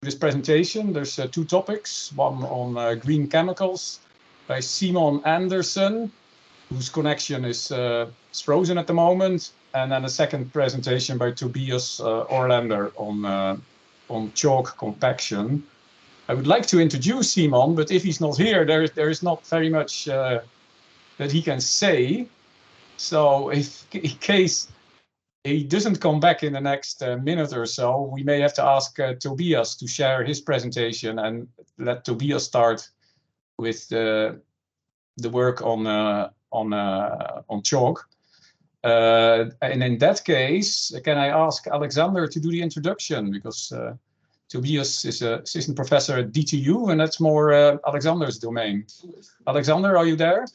this presentation. There's two topics, one on green chemicals by Simon Andersen, whose connection is frozen at the moment, and then a second presentation by Tobias Orlander on chalk compaction. I would like to introduce Simon, but if he's not here, there is not very much that he can say. So if in case he doesn't come back in the next minute or so, we may have to ask Tobias to share his presentation and let Tobias start with the work on chalk. And in that case, can I ask Alexander to do the introduction, because Tobias is an assistant professor at DTU, and that's more Alexander's domain. Alexander, are you there?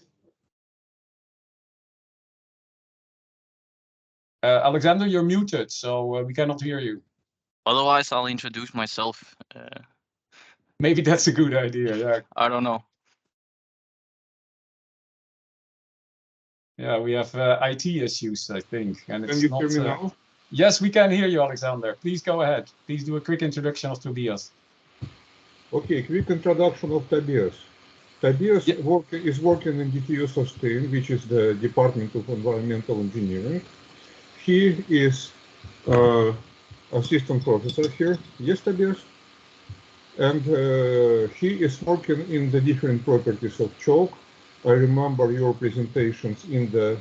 Alexander, you're muted, so we cannot hear you. Otherwise, I'll introduce myself. Maybe that's a good idea, yeah. I don't know. Yeah, we have IT issues, I think. And it's can you hear me now? Yes, we can hear you, Alexander. Please go ahead. Please do a quick introduction of Tobias. Okay, quick introduction of Tobias. Tobias is working in DTU Sustain, which is the Department of Environmental Engineering. He is assistant professor here. Yes, Tobias? And he is working in the different properties of chalk. I remember your presentations in the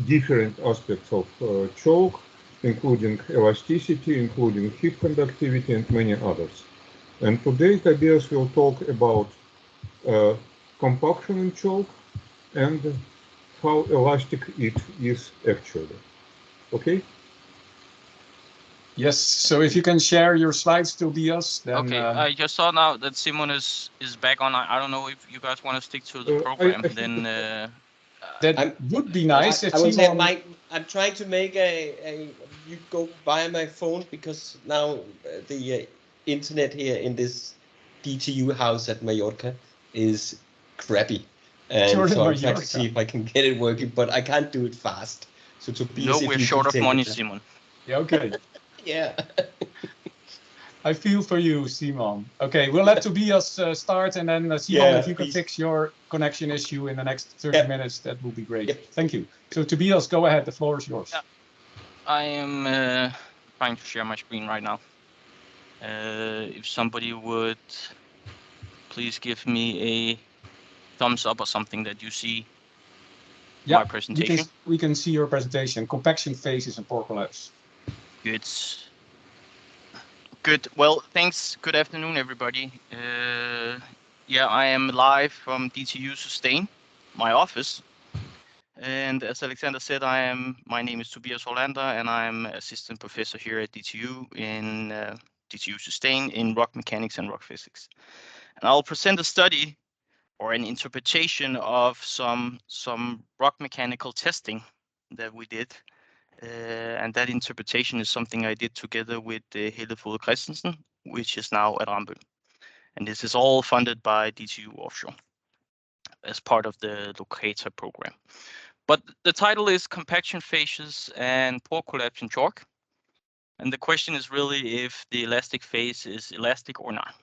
different aspects of chalk, including elasticity, including heat conductivity, and many others. And today, Tobias will talk about compaction in chalk and how elastic it is actually. Okay? Yes, so if you can share your slides, Tobias, then... Okay, I just saw now that Simon is back on. I don't know if you guys want to stick to the program, then... that would be nice. I would say, Mike, I'm trying to make you go via my phone, because now the internet here in this DTU house at Mallorca is crappy. And so I'm trying to see if I can get it working, but I can't do it fast. So Tobias, no, we're short of money, Simon. Yeah, okay. Yeah. I feel for you, Simon. Okay, we'll let Tobias start, and then Simon, if you can fix your connection issue in the next 30 minutes, that would be great. Thank you. So Tobias, go ahead. The floor is yours. I am trying to share my screen right now. If somebody would please give me a thumbs up or something that you see my presentation. We can see your presentation. Compaction phases and pore collapse. Good. Well, thanks. Good afternoon, everybody. Yeah, I am live from DTU Sustain, my office. And as Alexander said, my name is Tobias Orlander, and I'm assistant professor here at DTU in DTU Sustain in rock mechanics and rock physics. And I'll present a study or an interpretation of some rock mechanical testing that we did. And that interpretation is something I did together with Lower Cretaceous, which is now at Rambøll. And this is all funded by DTU Offshore as part of the Locator program. But the title is Compaction Phases and Pore Collapse in Chalk. And the question is really if the elastic phase is elastic or not.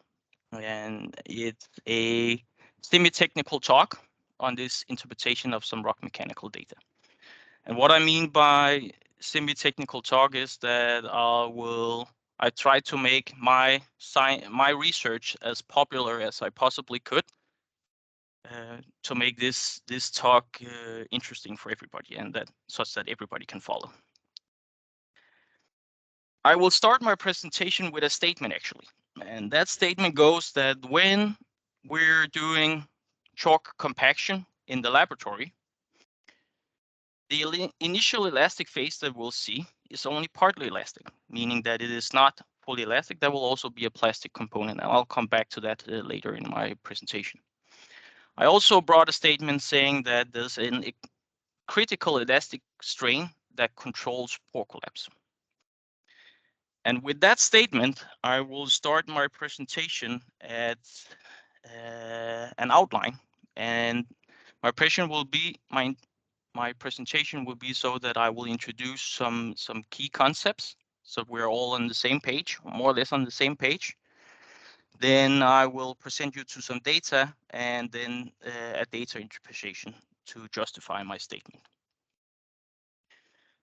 And it's a semi-technical talk on this interpretation of some rock mechanical data. And what I mean by semi-technical talk is that I try to make my research as popular as I possibly could to make this talk interesting for everybody, and such that everybody can follow. I will start my presentation with a statement, actually, and that statement goes that when we're doing chalk compaction in the laboratory, the initial elastic phase that we'll see is only partly elastic, meaning that it is not fully elastic. There will also be a plastic component, and I'll come back to that later in my presentation. I also brought a statement saying that there's a critical elastic strain that controls pore collapse. And with that statement, I will start my presentation at an outline, and my presentation will be so that I will introduce some key concepts so we're all on the same page, more or less on the same page. Then I will present you to some data and then a data interpretation to justify my statement.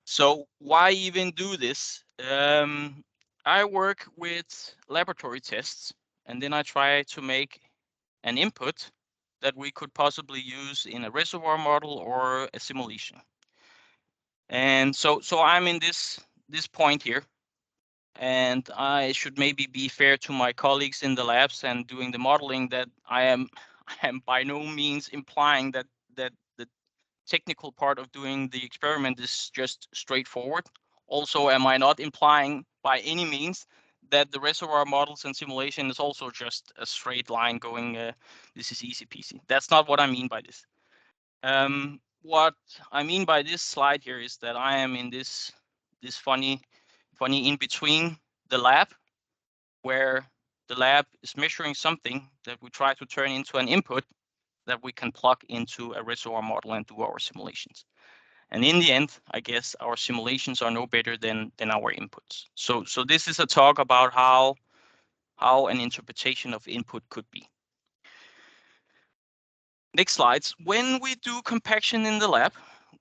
So why even do this? I work with laboratory tests, and then I try to make an input that we could possibly use in a reservoir model or a simulation. And so I'm in this point here, and I should maybe be fair to my colleagues in the labs and doing the modeling that I am by no means implying that the technical part of doing the experiment is just straightforward. Also, am I not implying by any means that the reservoir models and simulation is also just a straight line going, this is easy peasy. That's not what I mean by this. What I mean by this slide here is that I am in this funny in between the lab, where the lab is measuring something that we try to turn into an input that we can plug into a reservoir model and do our simulations. And in the end, I guess our simulations are no better than our inputs. So this is a talk about how an interpretation of input could be. Next slides. When we do compaction in the lab,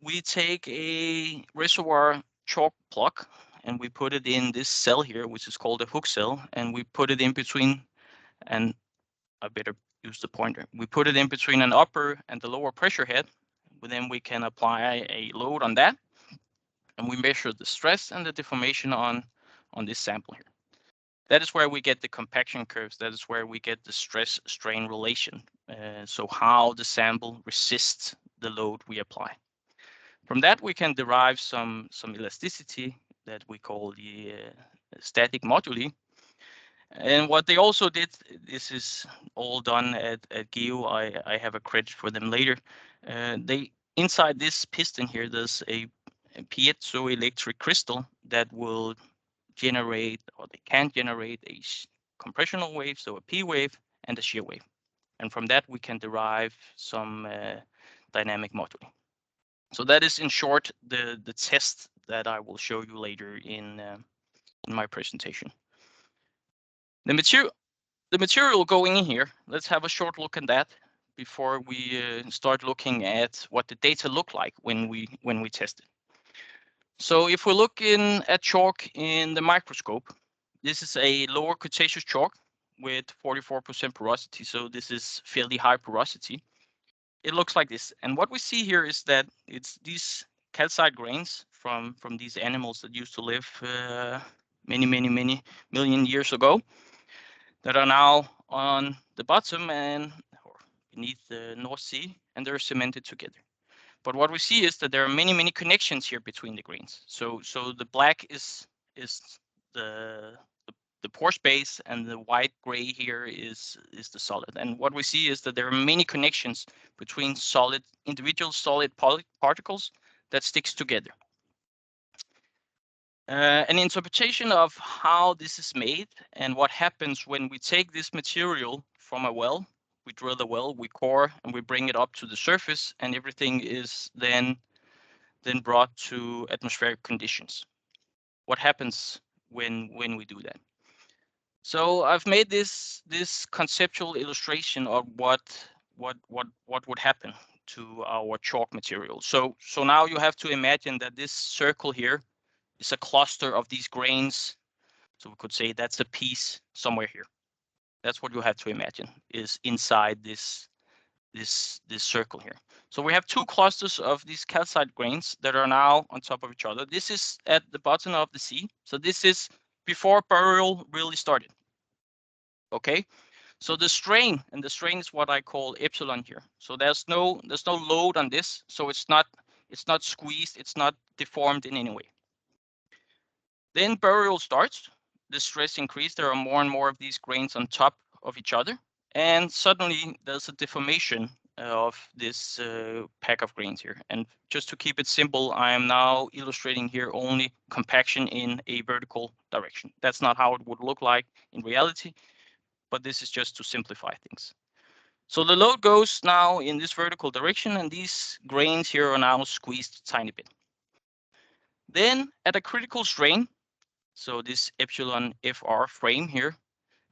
we take a reservoir chalk plug and we put it in this cell here, which is called a hook cell, and we put it in between, and I better use the pointer. We put it in between an upper and the lower pressure head. Then we can apply a load on that, and we measure the stress and the deformation on this sample here. That is where we get the compaction curves. That is where we get the stress-strain relation. So how the sample resists the load we apply. From that, we can derive some elasticity that we call the static moduli. And what they also did, this is all done at GEO. I have a credit for them later. They inside this piston here, there's a piezoelectric crystal that will generate, or they can generate, a compressional wave, so a P wave, and a shear wave. And from that, we can derive some dynamic moduli. So that is, in short, the test that I will show you later in my presentation. The material going in here, let's have a short look at that before we start looking at what the data look like when we test it. So if we look at chalk in the microscope, this is a Lower Cretaceous chalk with 44% porosity. So this is fairly high porosity. It looks like this. And what we see here is that it's these calcite grains from these animals that used to live many million years ago that are now on the bottom and or beneath the North Sea, and they're cemented together. But what we see is that there are many connections here between the grains. So the black is the pore space, and the white gray here is the solid. And what we see is that there are many connections between individual solid particles that sticks together. An interpretation of how this is made and what happens when we take this material from a well, we drill the well, we core, and we bring it up to the surface, and everything is then brought to atmospheric conditions. What happens when we do that? So I've made this conceptual illustration of what would happen to our chalk material. So now you have to imagine that this circle here is a cluster of these grains. So we could say that's a piece somewhere here. That's what you have to imagine is inside this circle here. So we have two clusters of these calcite grains that are now on top of each other. This is at the bottom of the sea. So this is before burial really started. Okay, so the strain, and the strain is what I call epsilon here. So there's no load on this, so it's not squeezed, it's not deformed in any way. Then burial starts, the stress increases, there are more and more of these grains on top of each other, and suddenly there's a deformation of this pack of grains here. And just to keep it simple, I am now illustrating here only compaction in a vertical direction. That's not how it would look like in reality, but this is just to simplify things. So the load goes now in this vertical direction, and these grains here are now squeezed a tiny bit. Then at a critical strain, so this epsilon FR frame here,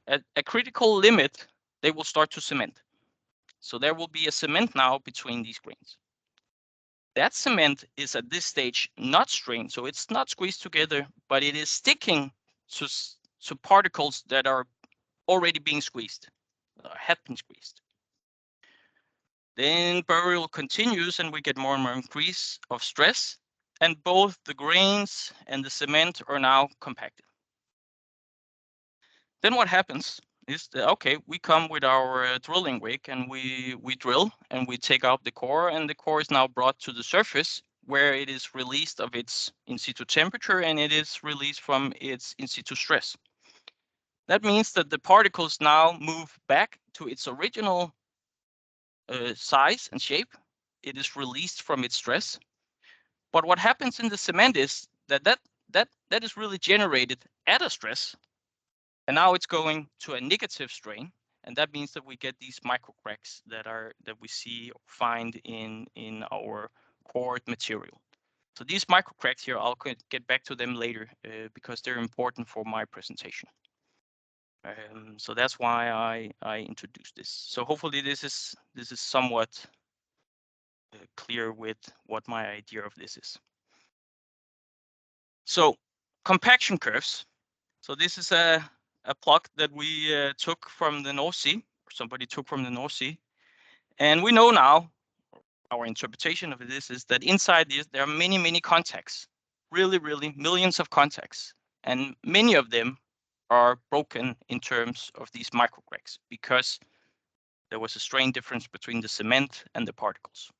at a critical limit, they will start to cement. So there will be a cement now between these grains. That cement is at this stage not strained, so it's not squeezed together, but it is sticking to particles that are already being squeezed, had been squeezed. Then burial continues and we get more and more increase of stress, and both the grains and the cement are now compacted. Then what happens is that, okay, we come with our drilling rig and we drill and we take out the core, and the core is now brought to the surface where it is released of its in situ temperature and it is released from its in situ stress. That means that the particles now move back to its original size and shape. It is released from its stress. But what happens in the cement is that is really generated at a stress. And now it's going to a negative strain, and that means that we get these micro cracks that we see or find in our core material. So these micro cracks here, I'll get back to them later because they're important for my presentation. So that's why I introduced this. So hopefully this is somewhat clear with what my idea of this is. So compaction curves. So this is a plug that we took from the North Sea, or somebody took from the North Sea. And we know now, our interpretation of this is that inside this, there are many, many contacts, really millions of contacts. And many of them are broken in terms of these micro cracks because there was a strain difference between the cement and the particles.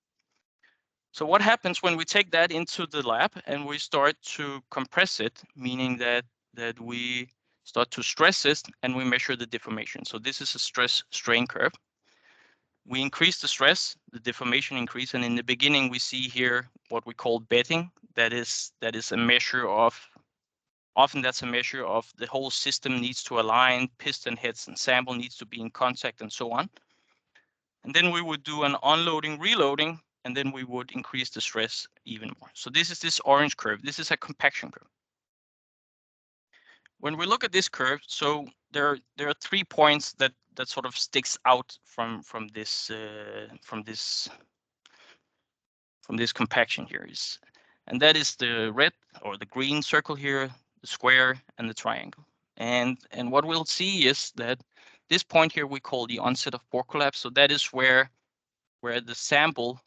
So what happens when we take that into the lab and we start to compress it, meaning that we start to stress it and we measure the deformation. So this is a stress strain curve. We increase the stress, the deformation increase, and in the beginning we see here what we call bedding. That is a measure of, often that's a measure of the whole system needs to align, piston heads and sample needs to be in contact and so on. And then we would do an unloading, reloading, and then we would increase the stress even more. So this is this orange curve. This is a compaction curve. When we look at this curve, so there are 3 points that sort of sticks out from this compaction here is, and that is the red or the green circle here, the square, and the triangle. And what we'll see is that this point here we call the onset of pore collapse. So that is where the sample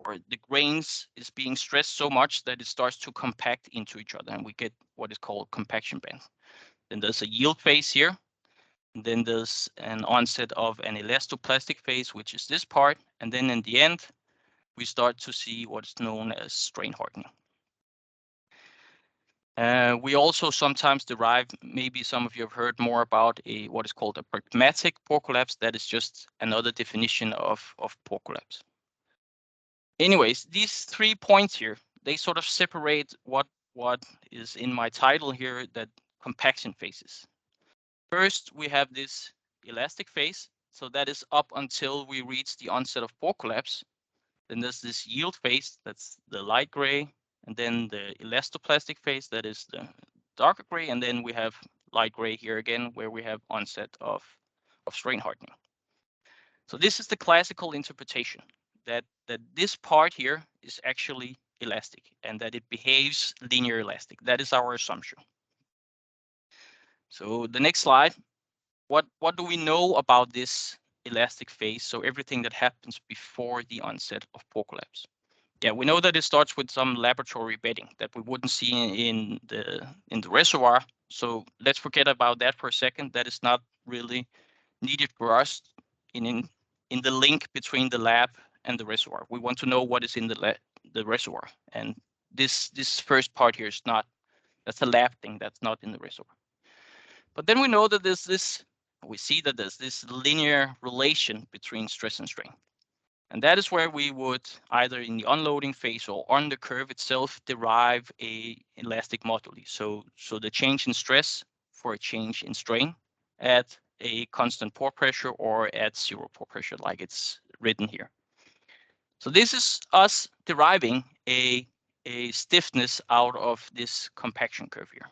or the grains is being stressed so much that it starts to compact into each other, and we get what is called compaction band. Then there's a yield phase here. And then there's an onset of an elastoplastic phase, which is this part. And then in the end, we start to see what's known as strain hardening. We also sometimes derive, maybe some of you have heard more about what is called a pragmatic pore collapse. That is just another definition of pore collapse. Anyways, these 3 points here, they sort of separate what is in my title here, that compaction phases. First, we have this elastic phase. So that is up until we reach the onset of pore collapse. Then there's this yield phase, that's the light gray. And then the elastoplastic phase, that is the darker gray. And then we have light gray here again, where we have onset of strain hardening. So this is the classical interpretation, that this part here is actually elastic and that it behaves linear elastic. That is our assumption. So the next slide, what do we know about this elastic phase? So everything that happens before the onset of pore collapse. Yeah, we know that it starts with some laboratory bedding that we wouldn't see in the reservoir. So let's forget about that for a second. That is not really needed for us in the link between the lab and the reservoir. We want to know what is in the reservoir, and this first part here is not. That's a lab thing. That's not in the reservoir. But then we know that we see that there's this linear relation between stress and strain. And that is where we would either in the unloading phase or on the curve itself derive a elastic moduli. So the change in stress for a change in strain at a constant pore pressure or at zero pore pressure, like it's written here. So this is us deriving a stiffness out of this compaction curve here.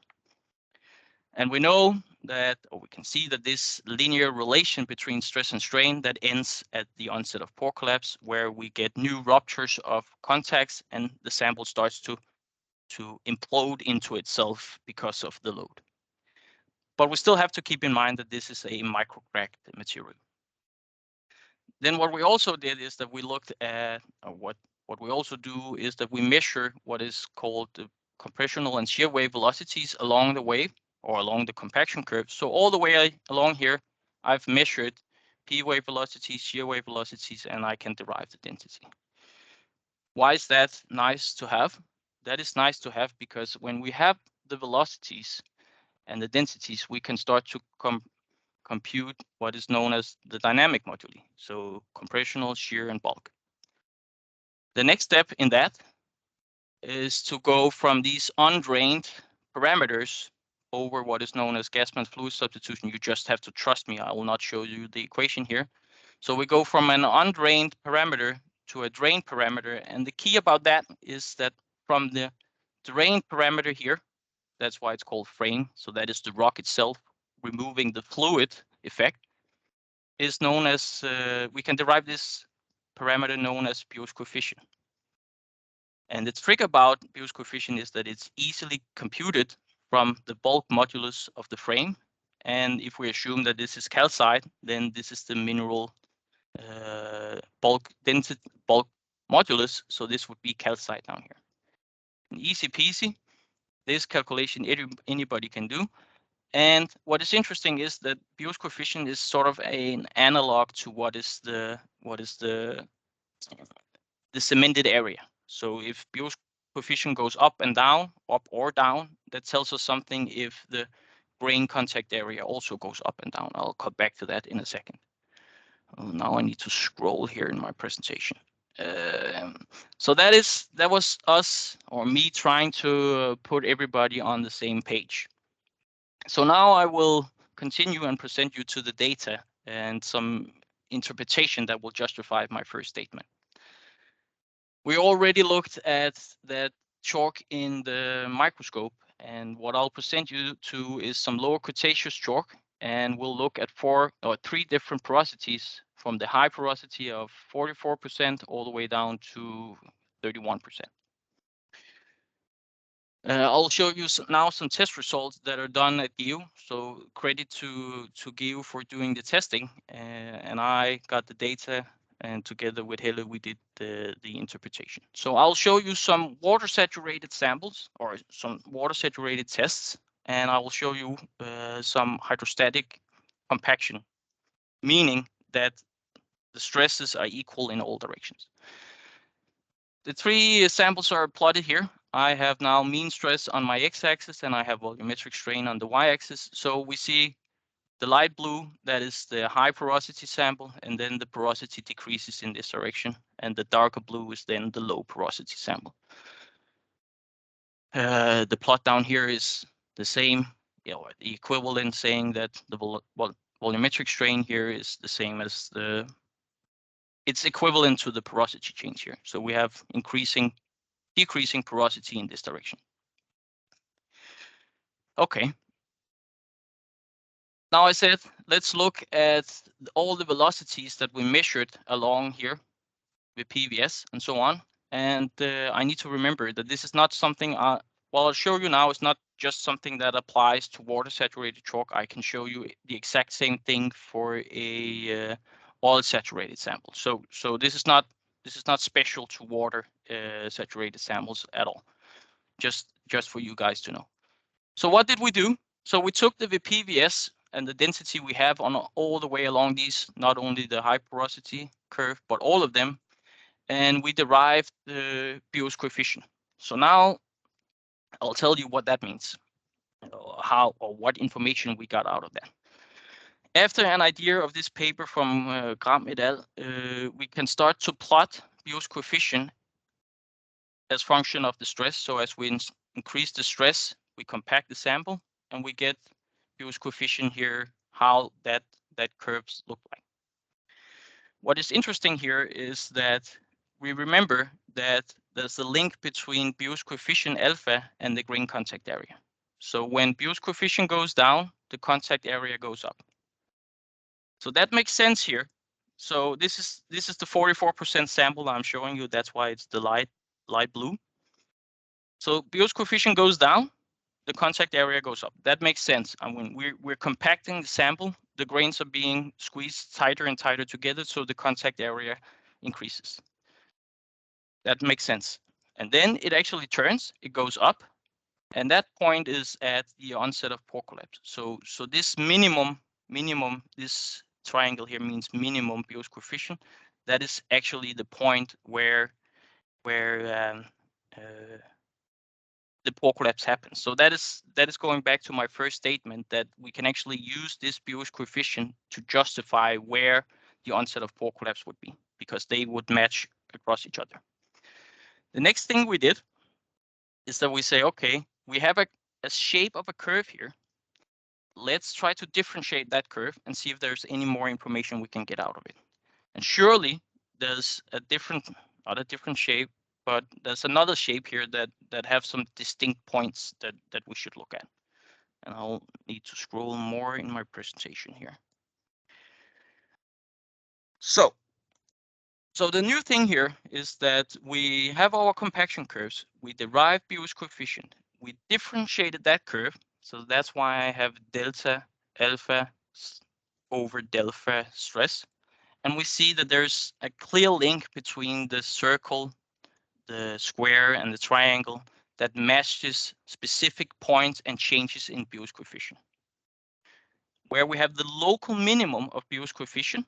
And we know that, or we can see that this linear relation between stress and strain that ends at the onset of pore collapse, where we get new ruptures of contacts and the sample starts to implode into itself because of the load. But we still have to keep in mind that this is a microcracked material. Then what we also did is that we looked at, what we also do is that we measure what is called the compressional and shear wave velocities along the wave or along the compaction curve. So all the way along here, I've measured P wave velocities, shear wave velocities, and I can derive the density. Why is that nice to have? That is nice to have because when we have the velocities and the densities, we can start to compute what is known as the dynamic moduli, so compressional, shear, and bulk. The next step in that is to go from these undrained parameters over what is known as gas mass fluid substitution. You just have to trust me. I will not show you the equation here. So we go from an undrained parameter to a drained parameter. And the key about that is that from the drained parameter here, that's why it's called frame. So that is the rock itself, removing the fluid effect, is known as, we can derive this parameter known as Biot's coefficient. And the trick about Biot's coefficient is that it's easily computed from the bulk modulus of the frame. And if we assume that this is calcite, then this is the mineral bulk density, bulk modulus. So this would be calcite down here. And easy peasy. This calculation anybody can do. And what is interesting is that Biot's coefficient is sort of an analog to what is the cemented area. So if Biot's coefficient goes up and down, up or down, that tells us something if the grain contact area also goes up and down. I'll come back to that in a second. Now I need to scroll here in my presentation. So that was us, or me, trying to put everybody on the same page. So now I will continue and present you to the data and some interpretation that will justify my first statement. We already looked at that chalk in the microscope, and what I'll present you to is some Lower Cretaceous chalk, and we'll look at three different porosities from the high porosity of 44% all the way down to 31%. I'll show you now some test results that are done at GEO. So credit to GEO for doing the testing, and I got the data, and together with Helle, we did the interpretation. So I'll show you some water saturated samples or some water saturated tests, and I will show you some hydrostatic compaction, meaning that the stresses are equal in all directions. The three samples are plotted here. I have now mean stress on my x-axis and I have volumetric strain on the y-axis. So we see the light blue, that is the high porosity sample, and then the porosity decreases in this direction. And the darker blue is then the low porosity sample. The plot down here is the same, the equivalent, saying that the volumetric strain here is the same as it's equivalent to the porosity change here. So we have decreasing porosity in this direction. Okay. Now I said, let's look at all the velocities that we measured along here with PVS and so on. And I need to remember that this is not something, well, I'll show you now, it's not just something that applies to water saturated chalk. I can show you the exact same thing for a oil saturated sample. So this is not special to water saturated samples at all. Just for you guys to know. So what did we do? So we took the VPVS and the density we have on all the way along these, not only the high porosity curve, but all of them, and we derived the Biot's coefficient. So now I'll tell you what that means, how or what information we got out of that. After an idea of this paper from Gram et al., we can start to plot Biot's coefficient as function of the stress. So as we increase the stress, we compact the sample, and we get Biot's coefficient here, how that curves look like. What is interesting here is that we remember that there's a link between Biot's coefficient alpha and the grain contact area. So when Beer's coefficient goes down, the contact area goes up. So that makes sense here. So this is the 44% sample I'm showing you. That's why it's the light blue. So Beer's coefficient goes down, the contact area goes up. That makes sense. And when we're compacting the sample, the grains are being squeezed tighter and tighter together, so the contact area increases. That makes sense. And then it actually turns, it goes up, and that point is at the onset of pore collapse. So this minimum, this triangle here means minimum Beer's coefficient. That is actually the point where the pore collapse happens. So that is going back to my first statement, that we can actually use this Beer's coefficient to justify where the onset of pore collapse would be, because they would match across each other. The next thing we did is that we say, okay, we have a shape of a curve here. Let's try to differentiate that curve and see if there's any more information we can get out of it. And surely there's not a different shape, but there's another shape here that have some distinct points that we should look at. And I'll need to scroll more in my presentation here. So the new thing here is that we have our compaction curves. We derive Beer's coefficient. We differentiated that curve. So that's why I have delta alpha over delta stress. And we see that there's a clear link between the circle, the square, and the triangle that matches specific points and changes in Beer's coefficient. Where we have the local minimum of Beer's coefficient,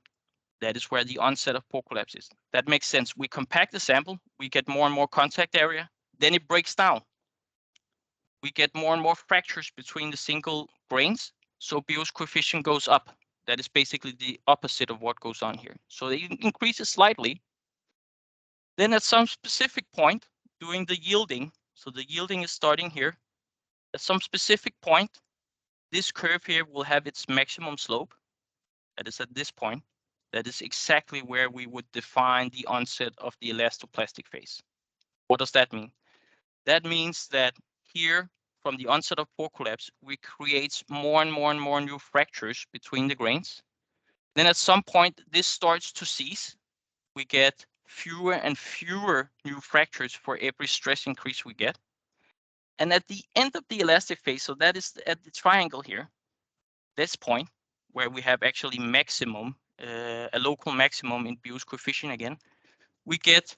that is where the onset of pore collapse is. That makes sense. We compact the sample, we get more and more contact area, then it breaks down. We get more and more fractures between the single grains, so Beer's coefficient goes up. That is basically the opposite of what goes on here. So it increases slightly. Then at some specific point during the yielding, so the yielding is starting here, at some specific point, this curve here will have its maximum slope. That is at this point. That is exactly where we would define the onset of the elastoplastic phase. What does that mean? That means that here, from the onset of pore collapse, we create more and more and more new fractures between the grains. Then at some point, this starts to cease. We get fewer and fewer new fractures for every stress increase we get. And at the end of the elastic phase, so that is at the triangle here, this point where we have actually maximum, a local maximum in Beer's coefficient again, we get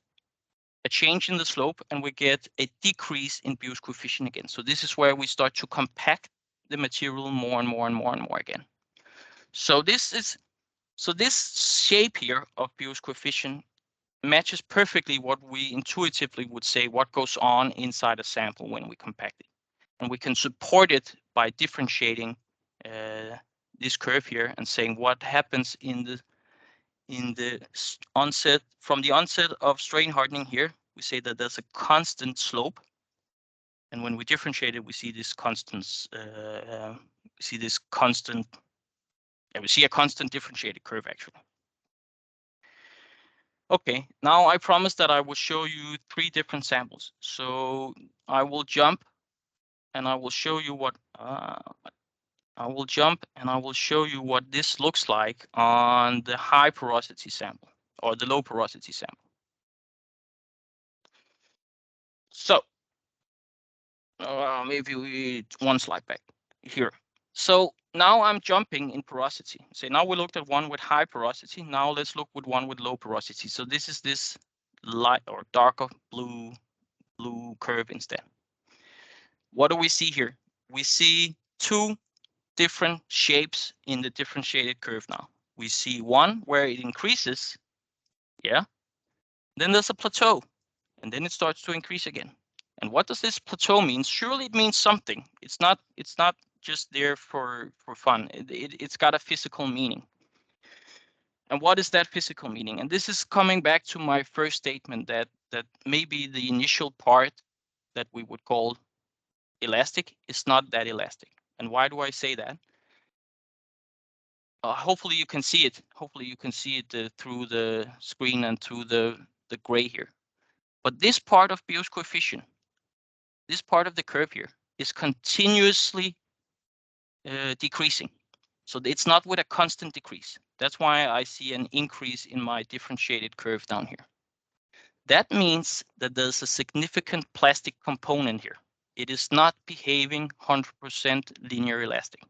a change in the slope and we get a decrease in Beer's coefficient again. So this is where we start to compact the material more and more and more and more again. So this shape here of Beer's coefficient matches perfectly what we intuitively would say what goes on inside a sample when we compact it. And we can support it by differentiating this curve here and saying what happens in the onset, from the onset of strain hardening here, we say that there's a constant slope. And when we differentiate it, we see this constant, we see a constant differentiated curve actually. Okay, now I promised that I will show you 3 different samples. So I will jump and I will show you what this looks like on the high porosity sample or the low porosity sample. So maybe one slide back here. So now I'm jumping in porosity. So now we looked at one with high porosity. Now let's look with one with low porosity. So this is this light or darker blue curve instead. What do we see here? We see 2 different shapes in the differentiated curve now. We see one where it increases, yeah. Then there's a plateau, and then it starts to increase again. And what does this plateau mean? Surely it means something. It's not just there for fun. It's got a physical meaning. And what is that physical meaning? And this is coming back to my first statement that maybe the initial part that we would call elastic is not that elastic. And why do I say that? Hopefully you can see it. Hopefully you can see it through the screen and through the gray here. But this part of Beer's coefficient, this part of the curve here, is continuously decreasing. So it's not with a constant decrease. That's why I see an increase in my differentiated curve down here. That means that there's a significant plastic component here. It is not behaving 100% linear elastic.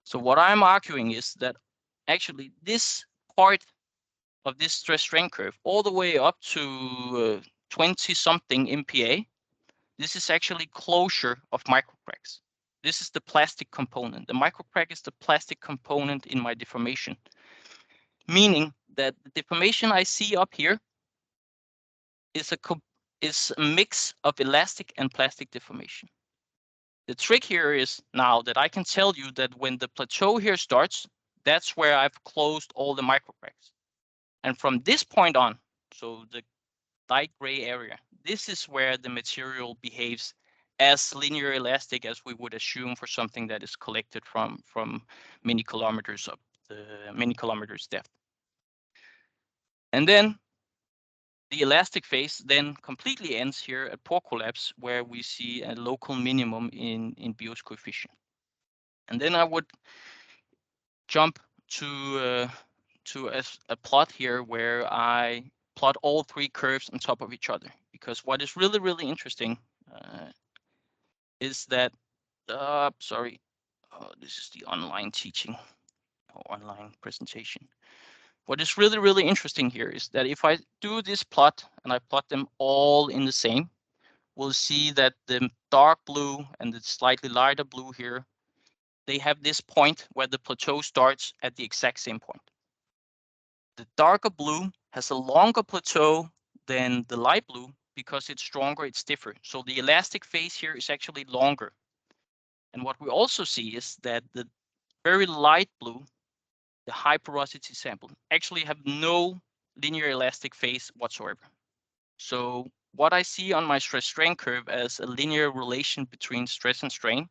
So what I'm arguing is that actually this part of this stress strain curve all the way up to 20 something MPa, this is actually closure of microcracks. This is the plastic component. The microcrack is the plastic component in my deformation, meaning that the deformation I see up here is a mix of elastic and plastic deformation. The trick here is now that I can tell you that when the plateau here starts, that's where I've closed all the microcracks. And from this point on, so the light gray area, this is where the material behaves as linear elastic as we would assume for something that is collected from many kilometers up the many kilometers depth. And then the elastic phase then completely ends here at pore collapse, where we see a local minimum in Biot's coefficient. And then I would jump to a plot here where I plot all three curves on top of each other, because what is really, really interesting is that, sorry, this is the online teaching or online presentation. What is really, really interesting here is that if I do this plot and I plot them all in the same, we'll see that the dark blue and the slightly lighter blue here, they have this point where the plateau starts at the exact same point. The darker blue has a longer plateau than the light blue because it's stronger, it's stiffer. So the elastic phase here is actually longer. And what we also see is that the very light blue, the high porosity sample, actually have no linear elastic phase whatsoever. So what I see on my stress strain curve as a linear relation between stress and strain,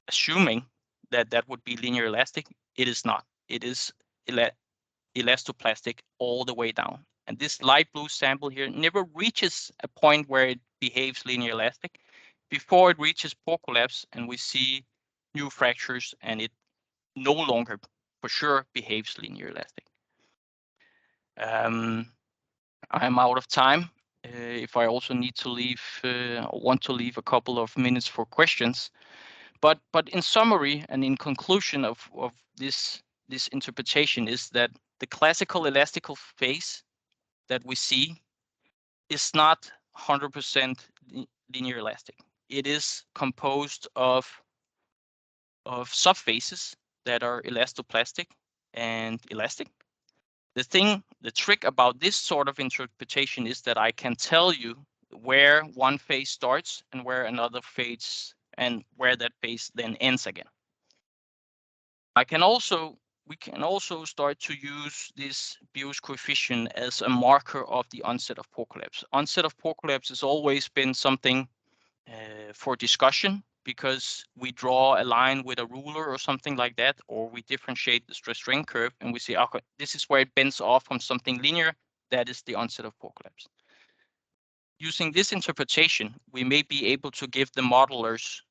assuming that that would be linear elastic, it is not. It is elastoplastic all the way down. And this light blue sample here never reaches a point where it behaves linear elastic before it reaches pore collapse, and we see new fractures, and it no longer for sure behaves linear elastic. I'm out of time. If I also need to leave, want to leave a couple of minutes for questions. But in summary and in conclusion of this interpretation is that the classical elastical phase that we see is not 100% linear elastic. It is composed of subphases that are elastoplastic and elastic. The trick about this sort of interpretation is that I can tell you where one phase starts and where another phase, and where that phase then ends again. We can also start to use this Biot's coefficient as a marker of the onset of pore collapse. Onset of pore collapse has always been something for discussion, because we draw a line with a ruler or something like that, or we differentiate the stress strain curve and we say, okay, this is where it bends off from something linear. That is the onset of pore collapse. Using this interpretation, we may be able to give the modelers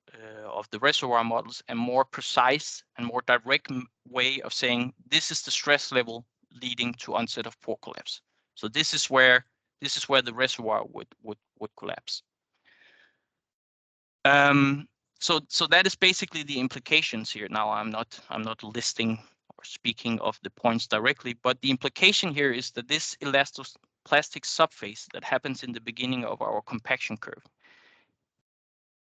of the reservoir models a more precise and more direct way of saying this is the stress level leading to onset of pore collapse. So this is where the reservoir would collapse. So that is basically the implications here. Now I'm not listing or speaking of the points directly, but the implication here is that this elastoplastic subphase that happens in the beginning of our compaction curve,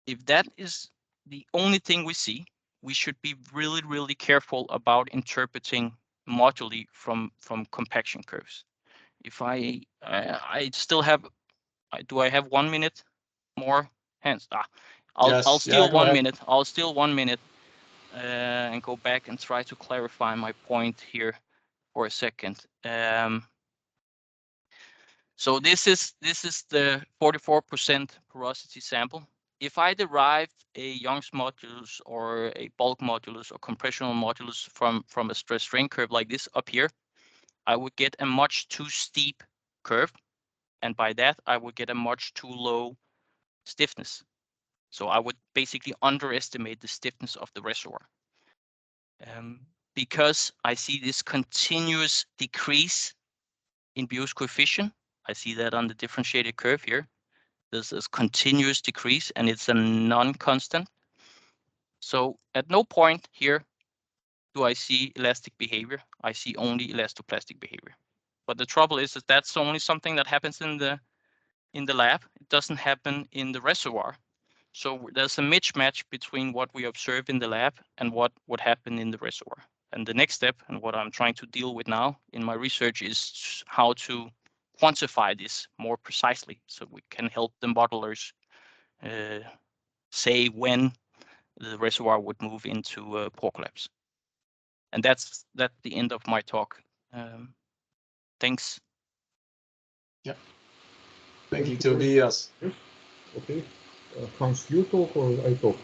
if that is the only thing we see, we should be really, really careful about interpreting moduli from compaction curves. If I still have, do I have 1 minute more? Hands. I'll steal 1 minute. I'll steal 1 minute and go back and try to clarify my point here for a second. So this is the 44% porosity sample. If I derive a Young's modulus or a bulk modulus or compressional modulus from a stress strain curve like this up here, I would get a much too steep curve, and by that I would get a much too low stiffness. So I would basically underestimate the stiffness of the reservoir. Because I see this continuous decrease in Biot's coefficient. I see that on the differentiated curve here. There's this continuous decrease and it's a non-constant. So at no point here do I see elastic behavior. I see only elastoplastic behavior. But the trouble is that that's only something that happens in the lab. It doesn't happen in the reservoir. So there's a mismatch between what we observe in the lab and what would happen in the reservoir. And the next step, and what I'm trying to deal with now in my research, is how to quantify this more precisely, so we can help the modelers say when the reservoir would move into pore collapse. And that's the end of my talk. Thanks. Yeah. Thank you, Tobias. Okay. Hans, you talk or I talk?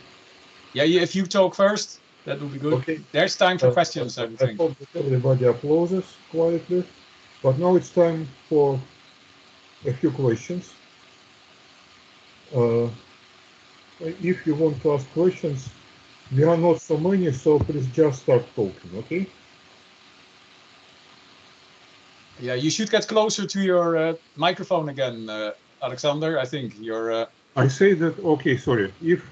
Yeah, if you talk first, that would be good. Okay. There's time for questions, I think. I hope that everybody applauses quietly. But now it's time for a few questions. If you want to ask questions, we are not so many, so please just start talking, okay? Yeah, you should get closer to your microphone again, Alexander. I think you're... I say that, okay, sorry. If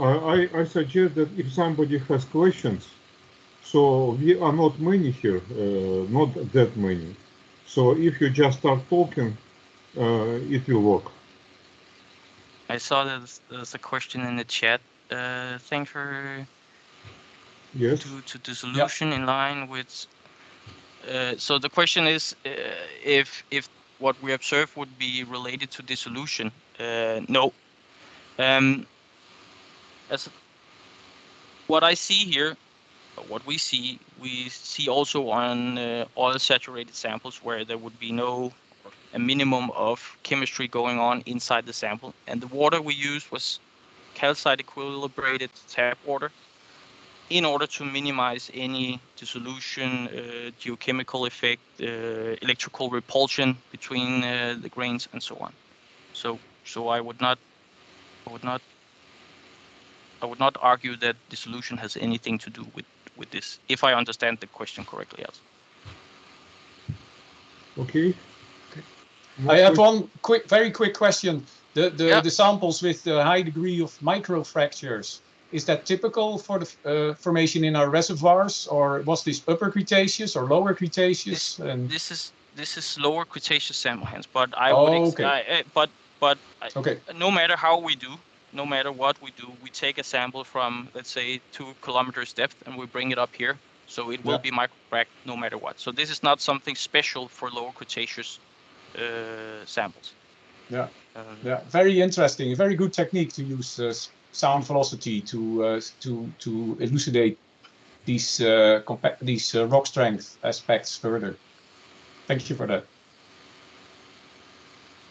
I suggest that if somebody has questions, so we are not many here, not that many. So if you just start talking, it will work. I saw that there's a question in the chat. Thanks for Yes. to the solution in line with. So the question is if what we observe would be related to dissolution. No. As what I see here, what we see also on oil saturated samples where there would be a minimum of chemistry going on inside the sample, and the water we used was calcite equilibrated tap water in order to minimize any dissolution, geochemical effect, electrical repulsion between the grains and so on. So I would not argue that dissolution has anything to do with this, if I understand the question correctly, Else. Okay. I have one very quick question. The samples with the high degree of microfractures, is that typical for the formation in our reservoirs, or was this Upper Cretaceous or Lower Cretaceous? This is Lower Cretaceous sample hands, but I would okay. No matter how we do, no matter what we do, we take a sample from, let's say, 2 kilometers depth and we bring it up here. So it will be microfract no matter what. So this is not something special for Lower Cretaceous samples. Yeah, very interesting. A very good technique to use sound velocity to elucidate these rock strength aspects further. Thank you for that.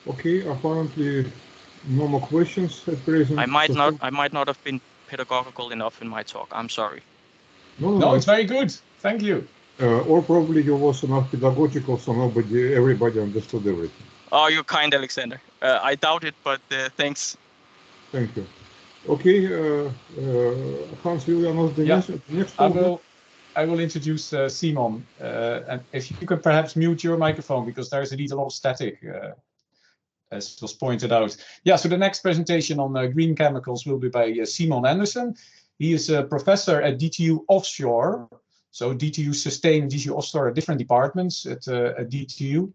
Okay, apparently no more questions at present. I might not have been pedagogical enough in my talk. I'm sorry. No, it's very good. Thank you. Or probably you was not pedagogical, so everybody understood everything. Oh, you're kind, Alexander. I doubt it, but thanks. Thank you. Okay, Hans, will you announce the next talk? I will introduce Simon. And if you could perhaps mute your microphone, because there's indeed a lot of static, as was pointed out. Yeah, so the next presentation on green chemicals will be by Simon Andersen. He is a professor at DTU Offshore. So DTU Sustain and DTU Offshore are different departments at DTU.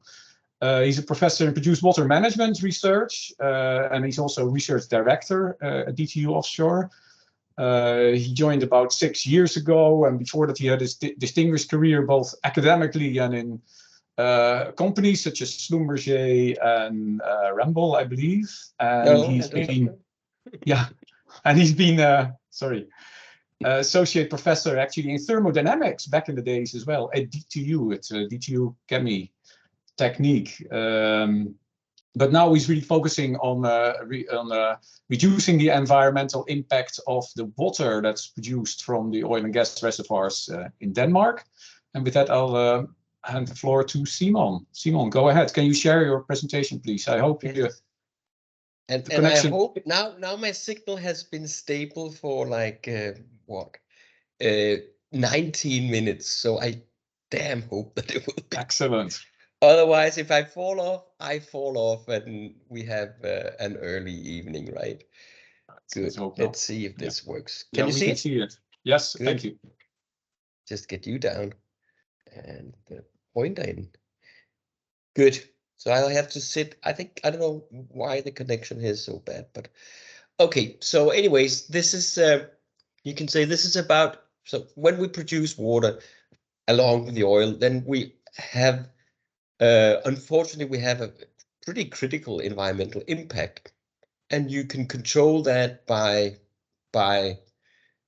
He's a professor in produced water management research, and he's also research director at DTU Offshore. He joined about 6 years ago, and before that he had a distinguished career both academically and in companies such as Schlumberger and Ramboll, I believe. And he's been associate professor actually in thermodynamics back in the days as well at DTU. It's DTU Chemie Technique. But now he's really focusing on reducing the environmental impact of the water that's produced from the oil and gas reservoirs in Denmark. And with that, I'll hand the floor to Simon. Simon, go ahead. Can you share your presentation, please? I hope you do. And I connection. hope now my signal has been stable for like 19 minutes. So I damn hope that it will be. Excellent. Otherwise, if I fall off, I fall off, and we have an early evening, right? Good. Let's see if this works. Can you we see can it? see it. Yes, Good. thank you. Just get you down and the pointer in. Good. So I'll have to sit. I don't know why the connection is so bad, but okay. So anyways, this is, you can say this is about, so when we produce water along with the oil, then we have, unfortunately, we have a pretty critical environmental impact. And you can control that by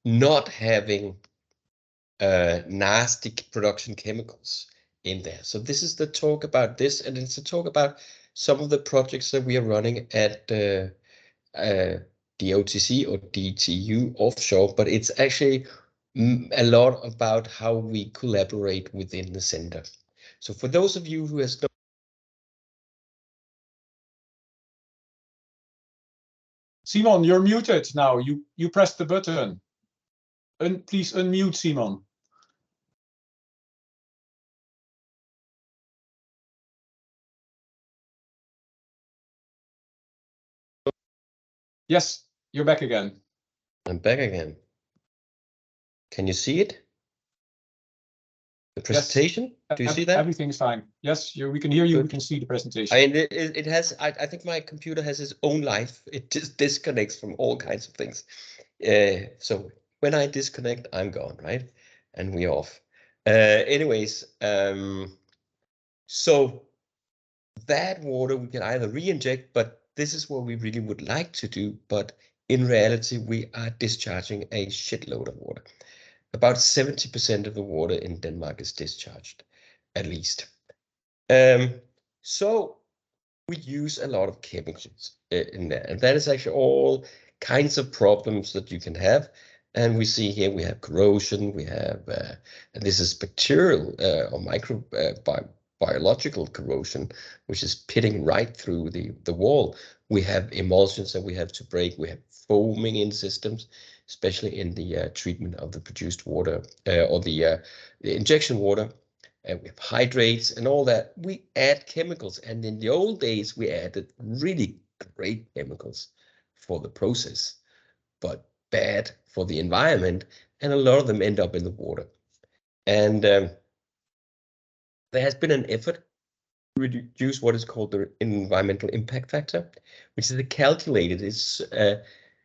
not having nasty production chemicals in there. So this is the talk about this, and it's a talk about some of the projects that we are running at DOTC or DTU offshore, but it's actually a lot about how we collaborate within the center. So for those of you who has no Simon, you're muted now. You pressed the button. Please unmute Simon. Yes, you're back again. I'm back again. Can you see it? The presentation? Yes. Do you see that? Everything's fine. Yes, we can hear you. Good. We can see the presentation. I mean, it has, I think my computer has its own life. It just disconnects from all kinds of things. So when I disconnect, I'm gone, right? And we're off. Anyways, so that water we can either re-inject, but this is what we really would like to do. But in reality, we are discharging a shitload of water. About 70% of the water in Denmark is discharged, at least. So we use a lot of chemicals in there, and that is actually all kinds of problems that you can have. And we see here we have corrosion, we have, and this is bacterial or biological corrosion, which is pitting right through the wall. We have emulsions that we have to break. We have foaming in systems, especially in the treatment of the produced water or the injection water. And we have hydrates and all that. We add chemicals, and in the old days we added really great chemicals for the process, but bad for the environment, and a lot of them end up in the water. And there has been an effort to reduce what is called the environmental impact factor, which is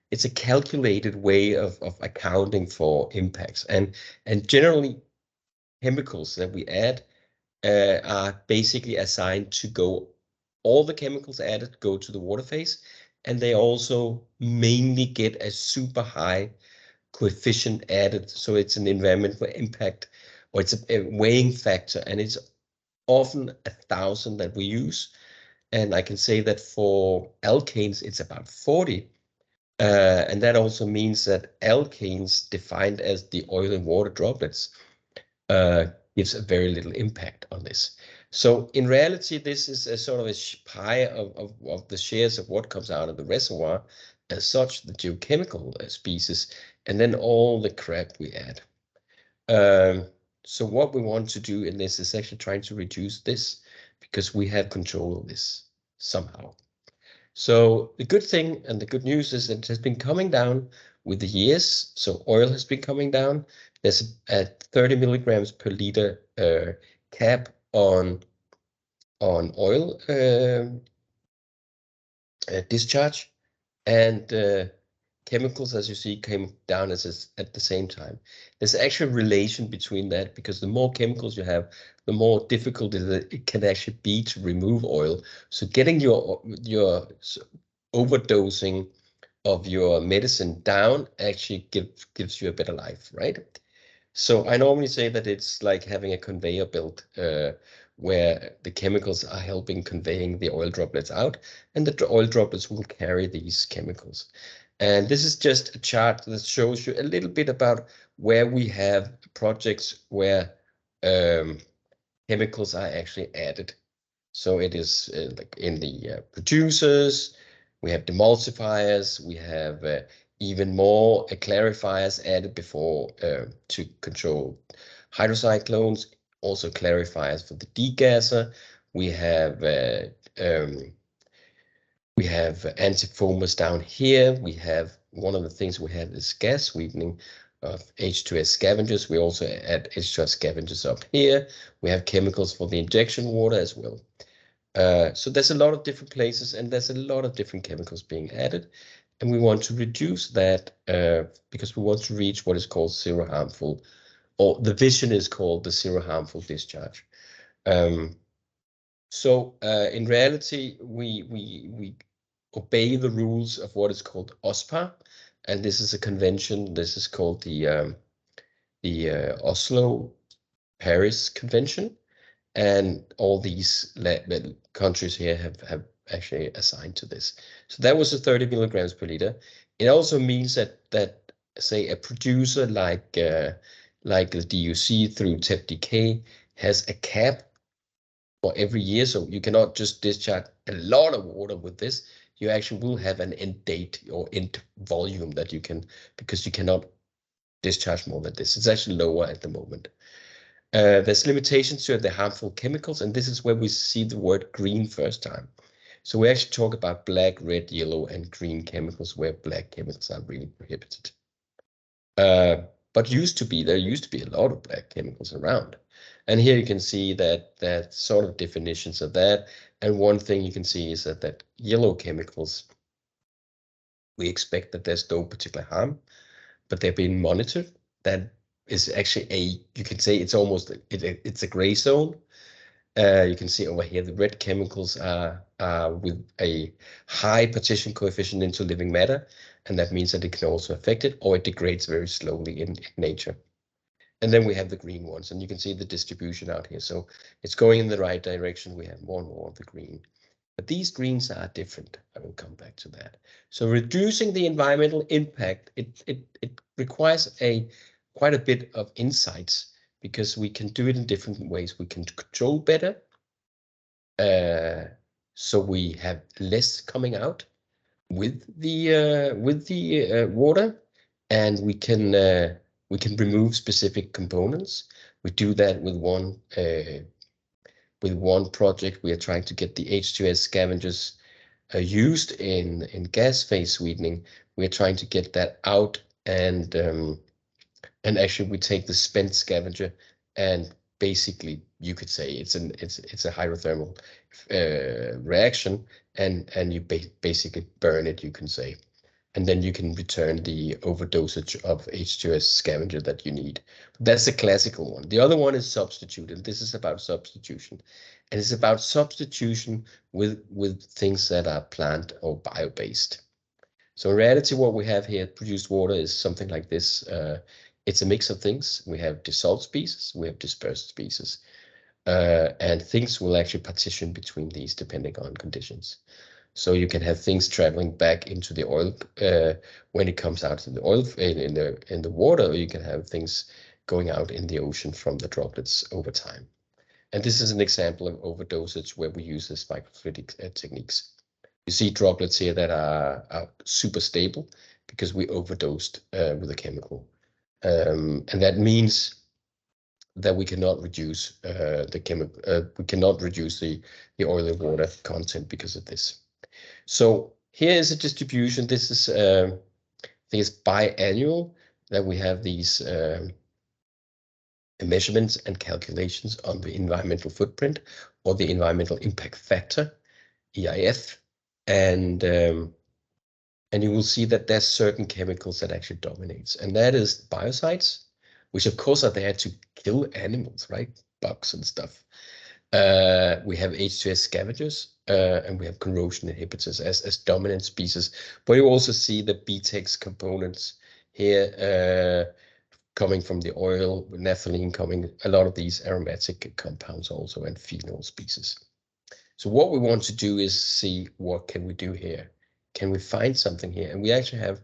it's a calculated way of accounting for impacts, and generally chemicals that we add are basically assigned to go, all the chemicals added go to the water phase, and they also mainly get a super high coefficient added. So it's an environmental impact, or it's a weighing factor, and it's often 1,000 that we use. And I can say that for alkanes, it's about 40. And that also means that alkanes, defined as the oil and water droplets, gives a very little impact on this. So in reality, this is a sort of a pie of the shares of what comes out of the reservoir, as such, the geochemical species, and then all the crap we add. So what we want to do in this is actually trying to reduce this, because we have control of this somehow. So the good thing and the good news is that it has been coming down with the years. So oil has been coming down. There's a 30 milligrams per liter cap on oil discharge, and chemicals, as you see, came down at the same time. There's actually a relation between that, because the more chemicals you have, the more difficult it can actually be to remove oil. So getting your overdosing of your medicine down actually gives you a better life, right? So I normally say that it's like having a conveyor belt where the chemicals are helping conveying the oil droplets out, and the oil droplets will carry these chemicals. And this is just a chart that shows you a little bit about where we have projects where chemicals are actually added. So it is like in the producers, We have demulsifiers. We have even more clarifiers added before to control hydrocyclones. Also clarifiers for the degasser. We have antifoamers down here. We have one of the things we have is gas sweetening of H2S scavengers. We also add H2S scavengers up here. We have chemicals for the injection water as well. So there's a lot of different places, and there's a lot of different chemicals being added. And we want to reduce that because we want to reach what is called zero harmful, or the vision is called the zero harmful discharge. So in reality, we obey the rules of what is called OSPA, and this is a convention. This is called the Oslo Paris Convention, and all these countries here have actually assigned to this. So that was the 30 milligrams per liter. It also means that say a producer like the DUC through TEPDK has a cap for every year, so you cannot just discharge a lot of water with this. You actually will have an end date or end volume that you can, because you cannot discharge more than this. It's actually lower at the moment. There's limitations to the harmful chemicals, and this is where we see the word green first time. So we actually talk about black, red, yellow, and green chemicals, where black chemicals are really prohibited. But there used to be a lot of black chemicals around. And here you can see that sort of definitions of that. And one thing you can see is that yellow chemicals, we expect that there's no particular harm, but they're being monitored. That is actually you can say it's almost, it's a gray zone. You can see over here, the red chemicals are with a high partition coefficient into living matter, and that means that it can also affect it, or it degrades very slowly in nature. And then we have the green ones, and you can see the distribution out here. So it's going in the right direction. We have more and more of the green. But these greens are different. I will come back to that. So reducing the environmental impact, it requires quite a bit of insights, because we can do it in different ways. We can control better, so we have less coming out with the water, and we can remove specific components. We do that with one project. We are trying to get the H2S scavengers used in gas phase sweetening. We are trying to get that out, and actually we take the spent scavenger, and basically you could say it's a hydrothermal reaction, and you basically burn it, you can say. And then you can return the overdosage of H2S scavenger that you need. That's the classical one. The other one is substitute, and this is about substitution. And it's about substitution with things that are plant or bio-based. So in reality, what we have here, produced water, is something like this. It's a mix of things. We have dissolved species, we have dispersed species, and things will actually partition between these depending on conditions. So you can have things traveling back into the oil when it comes out in the oil in the water, or you can have things going out in the ocean from the droplets over time. And this is an example of overdosage where we use the microfluidic techniques. You see droplets here that are super stable because we overdosed with a chemical. And that means that we cannot reduce we cannot reduce the oil and water content because of this. So here is a distribution. This is I think it's biannual that we have these measurements and calculations on the environmental footprint, or the environmental impact factor, EIF, and you will see that there's certain chemicals that actually dominates, and that is biocides, which of course are there to kill animals, right? Bugs and stuff. We have H2S scavengers, and we have corrosion inhibitors as dominant species. But you also see the BTEX components here coming from the oil, naphthalene coming, a lot of these aromatic compounds also, and phenol species. So what we want to do is see what can we do here. Can we find something here? And we actually have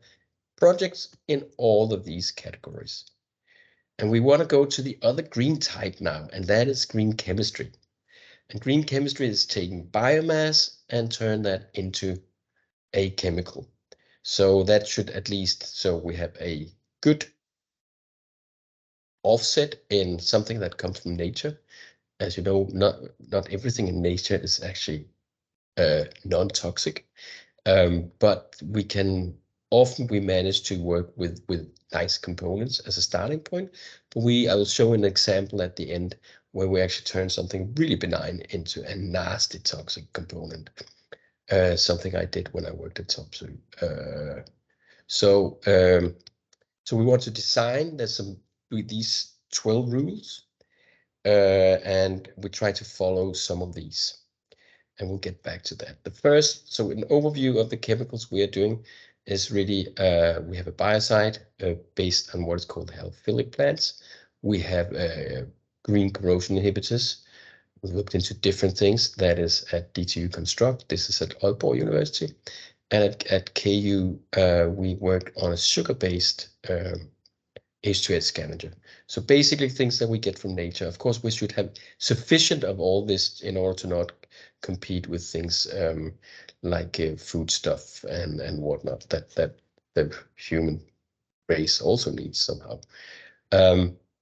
projects in all of these categories. And we want to go to the other green type now, and that is green chemistry. And green chemistry is taking biomass and turn that into a chemical. So that should at least, so we have a good offset in something that comes from nature. As you know, not everything in nature is actually non-toxic, but we manage to work with nice components as a starting point. But I will show an example at the end where we actually turn something really benign into a nasty toxic component. Something I did when I worked at Topsy. So we want to design. There's these 12 rules, and we try to follow some of these, and we'll get back to that. The first, so an overview of the chemicals we are doing is really we have a biocide based on what is called halophilic plants. We have green corrosion inhibitors. We looked into different things. That is at DTU Construct. This is at Aalborg University. And at KU, we worked on a sugar-based H2S scavenger. So basically things that we get from nature. Of course, we should have sufficient of all this in order to not compete with things like food stuff and whatnot that the human race also needs somehow.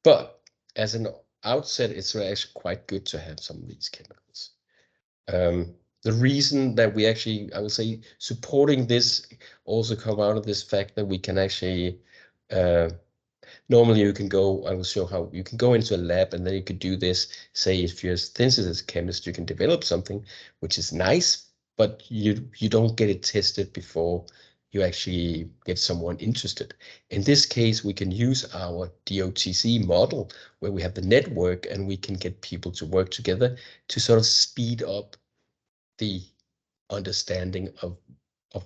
But as an outset, it's actually quite good to have some of these chemicals. The reason that we actually, I would say, supporting this also come out of this fact that we can actually, normally you can go, I will show how you can go into a lab and then you could do this. Say if you're a synthesis chemist, you can develop something which is nice, but you don't get it tested before you actually get someone interested. In this case, we can use our DOTC model where we have the network and we can get people to work together to sort of speed up the understanding of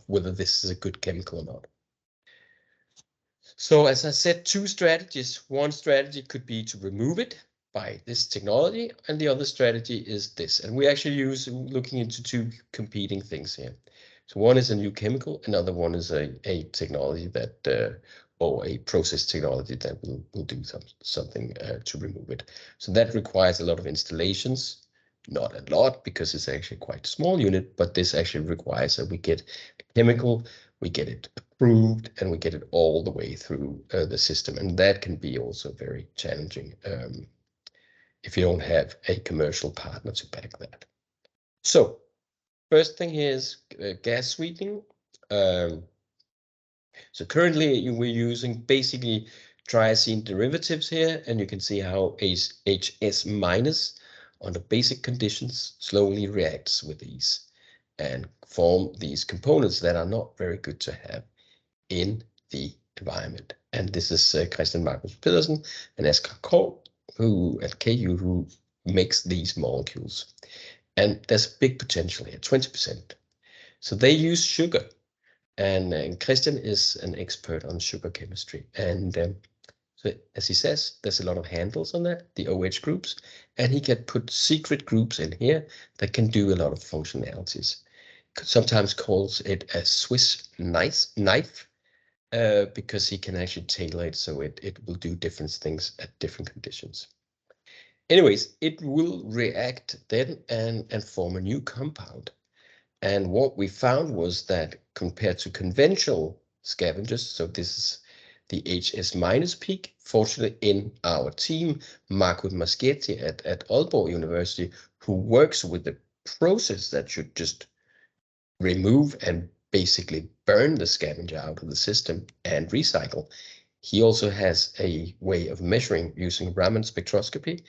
whether this is a good chemical or not. So as I said, two strategies. One strategy could be to remove it by this technology, and the other strategy is this. And we actually looking into two competing things here. So one is a new chemical, another one is a technology that, or a process technology that will do something to remove it. So that requires a lot of installations. Not a lot because it's actually quite a small unit, but this actually requires that we get a chemical, we get it approved, and we get it all the way through the system. And that can be also very challenging if you don't have a commercial partner to back that. So first thing here is gas sweetening. So currently we're using basically triazine derivatives here, and you can see how HS minus under basic conditions slowly reacts with these and form these components that are not very good to have in the environment. And this is Christian Magnus Pedersen and Asger Krogh, who at KU who makes these molecules. And there's a big potential here, 20%. So they use sugar, and Christian is an expert on sugar chemistry. And so as he says, there's a lot of handles on that, the OH groups, and he can put secret groups in here that can do a lot of functionalities. Sometimes calls it a Swiss knife because he can actually tailor it so it will do different things at different conditions. Anyways, it will react then and form a new compound. And what we found was that compared to conventional scavengers, so this is the HS minus peak, fortunately in our team, Marco Maschetti at Aalborg University, who works with the process that should just remove and basically burn the scavenger out of the system and recycle. He also has a way of measuring using Raman spectroscopy.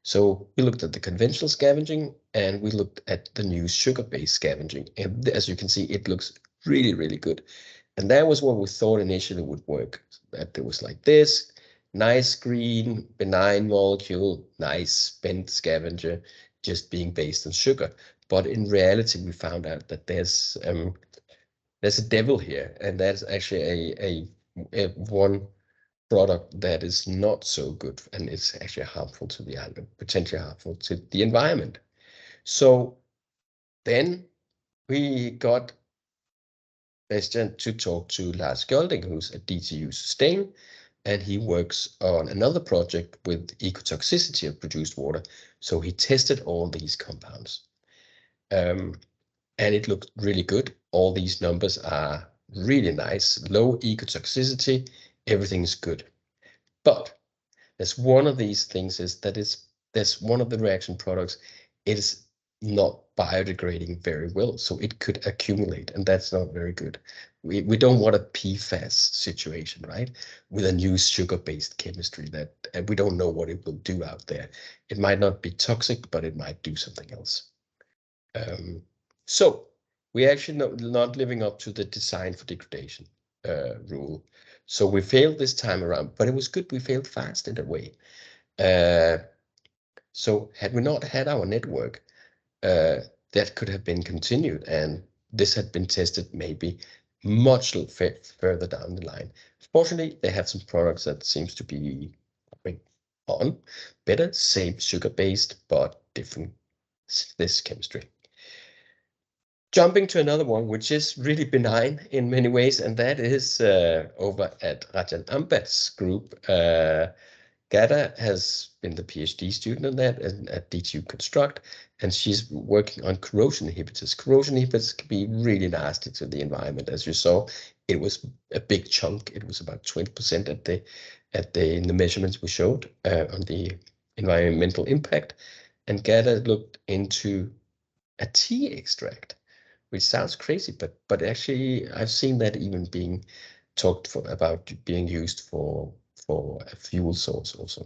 So we looked at the conventional scavenging and we looked at the new sugar-based scavenging. And as you can see, it looks really, really good. And that was what we thought initially would work. That it was like this, nice green, benign molecule, nice spent scavenger, just being based on sugar. But in reality, we found out that there's a devil here, and that's actually a one product that is not so good, and it's actually harmful to the potentially harmful to the environment. So then we got Christian to talk to Lars Golding, who's at DTU Sustain, and he works on another project with ecotoxicity of produced water. So he tested all these compounds, and it looked really good. all these numbers are really nice, low ecotoxicity, everything's good. But there's one of these things is that there's one of the reaction products, it is not biodegrading very well, so it could accumulate, and that's not very good. We don't want a PFAS situation, right? With a new sugar-based chemistry that we don't know what it will do out there. It might not be toxic, but it might do something else. So we actually not living up to the design for degradation rule. So we failed this time around, but it was good we failed fast in a way. So had we not had our network, that could have been continued, and this had been tested maybe much further down the line. Fortunately, they have some products that seems to be on better, same sugar-based, but different this chemistry. Jumping to another one, which is really benign in many ways, and that is over at Rajan Ambat's group. Gada has been the PhD student on that at DTU Construct, and she's working on corrosion inhibitors. Corrosion inhibitors can be really nasty to the environment. As you saw, it was a big chunk. It was about 20% in the measurements we showed on the environmental impact. And Gada looked into a tea extract, which sounds crazy, but actually I've seen that even being talked about being used for a fuel source also.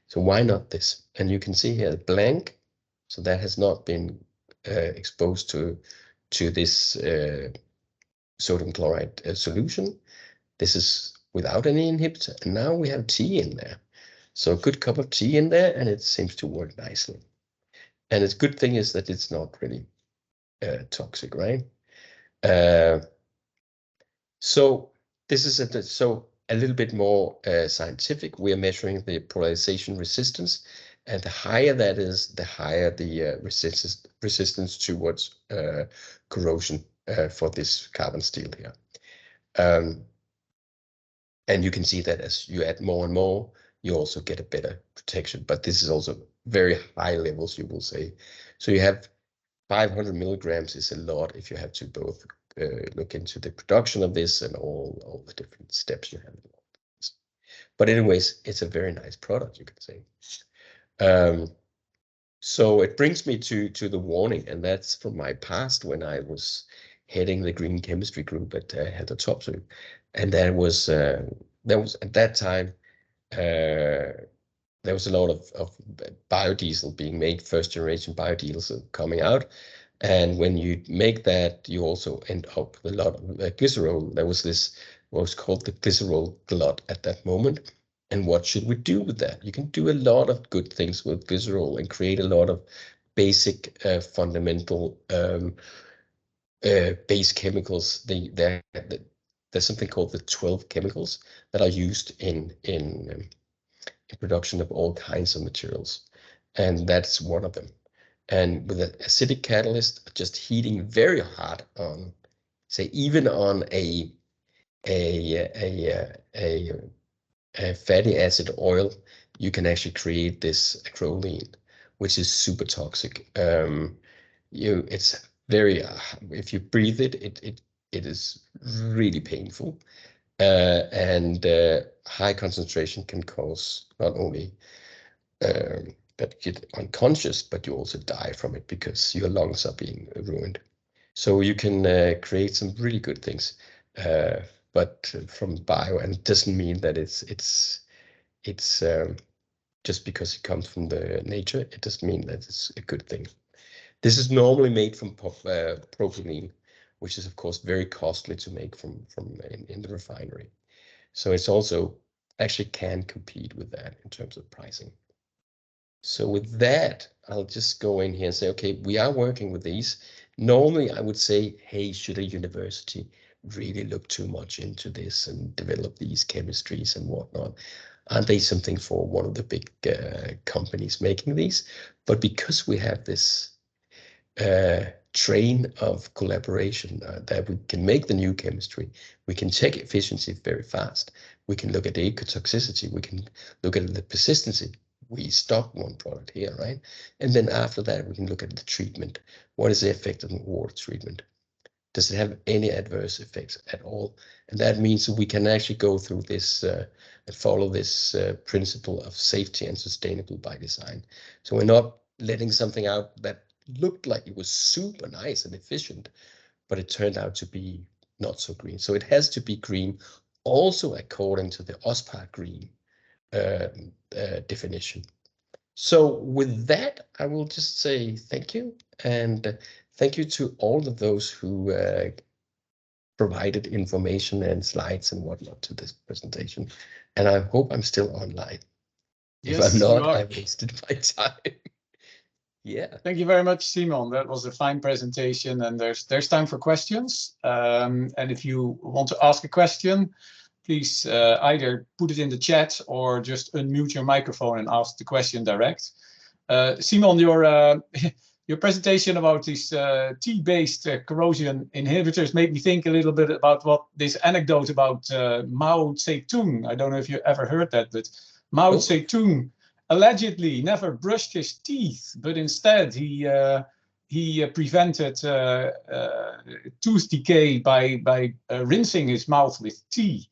So why not this? And you can see here blank, so that has not been exposed to this sodium chloride solution. This is without any inhibitor, and now we have tea in there. So a good cup of tea in there, and it seems to work nicely. And the good thing is that it's not really toxic, right? So this is a little bit more scientific. We are measuring the polarization resistance, and the higher that is, the higher the resistance towards corrosion for this carbon steel here. And you can see that as you add more and more, you also get a better protection. But this is also very high levels, you will say. So you have 500 milligrams is a lot if you have to both look into the production of this and all the different steps you have. But anyways, it's a very nice product, you can say. So it brings me to the warning, and that's from my past when I was heading the green chemistry group at Helter Topsøe. And there was at that time, there was a lot of biodiesel being made, first generation biodiesel coming out. And when you make that, you also end up with a lot of glycerol. There was this, what was called the glycerol glut at that moment. And what should we do with that? You can do a lot of good things with glycerol and create a lot of basic, fundamental base chemicals. There's something called the 12 chemicals that are used in production of all kinds of materials, and that's one of them. And with an acidic catalyst, just heating very hard on, say, even on a fatty acid oil, you can actually create this acrolein, which is super toxic. It's very, if you breathe it, it is really painful. And high concentration can cause not only that you get unconscious, but you also die from it because your lungs are being ruined. So you can create some really good things, but from bio, and it doesn't mean that it's just because it comes from the nature, it doesn't mean that it's a good thing. This is normally made from propylene, which is of course very costly to make from in the refinery. So it's also actually can compete with that in terms of pricing. So with that, I'll just go in here and say, okay, we are working with these. Normally, I would say, hey, should a university really look too much into this and develop these chemistries and whatnot? Aren't they something for one of the big companies making these? But because we have this train of collaboration that we can make the new chemistry, we can check efficiency very fast. We can look at the ecotoxicity. We can look at the persistency. We stop one product here, right? And then after that, we can look at the treatment. What is the effect of the water treatment? Does it have any adverse effects at all? And that means we can actually go through this and follow this principle of safety and sustainable by design. So we're not letting something out that looked like it was super nice and efficient, but it turned out to be not so green. So it has to be green also according to the OSPAR green definition. So with that, I will just say thank you, and thank you to all of those who provided information and slides and whatnot to this presentation. And I hope I'm still online. Yes, if I'm not, you are. I wasted my time. Yeah. Thank you very much, Simon. That was a fine presentation, and there's time for questions. And if you want to ask a question, please either put it in the chat or just unmute your microphone and ask the question direct. Simon, your presentation about these tea-based corrosion inhibitors made me think a little bit about what this anecdote about Mao Zedong. I don't know if you ever heard that, but Mao Zedong allegedly never brushed his teeth, but instead he prevented tooth decay by rinsing his mouth with tea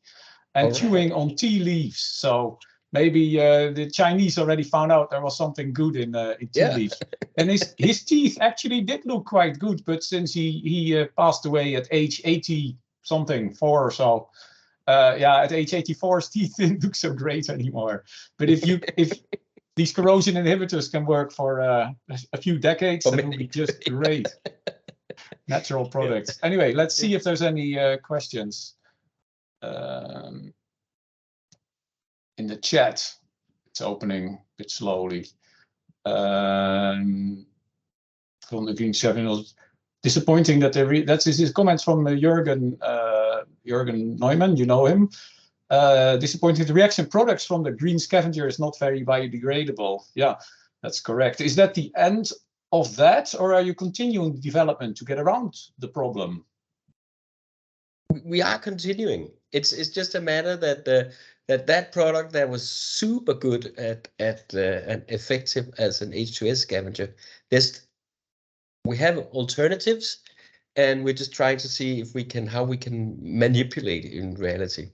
and chewing on tea leaves. So maybe the Chinese already found out there was something good in tea leaves. And his teeth actually did look quite good, but since he passed away at age 80-something, 4 or so, at age 84, his teeth didn't look so great anymore. But if these corrosion inhibitors can work for a few decades, that would be just great. Natural products. Anyway, let's see if there's any questions in the chat. It's opening a bit slowly. From the Green 7, disappointing that that's his comments from Jürgen Neumann. You know him. Disappointing the reaction products from the green scavenger is not very biodegradable. Yeah, that's correct. Is that the end of that, or are you continuing development to get around the problem? We are continuing. It's just a matter that that product that was super good and effective as an H2S scavenger. We have alternatives, and we're just trying to see if how we can manipulate it in reality.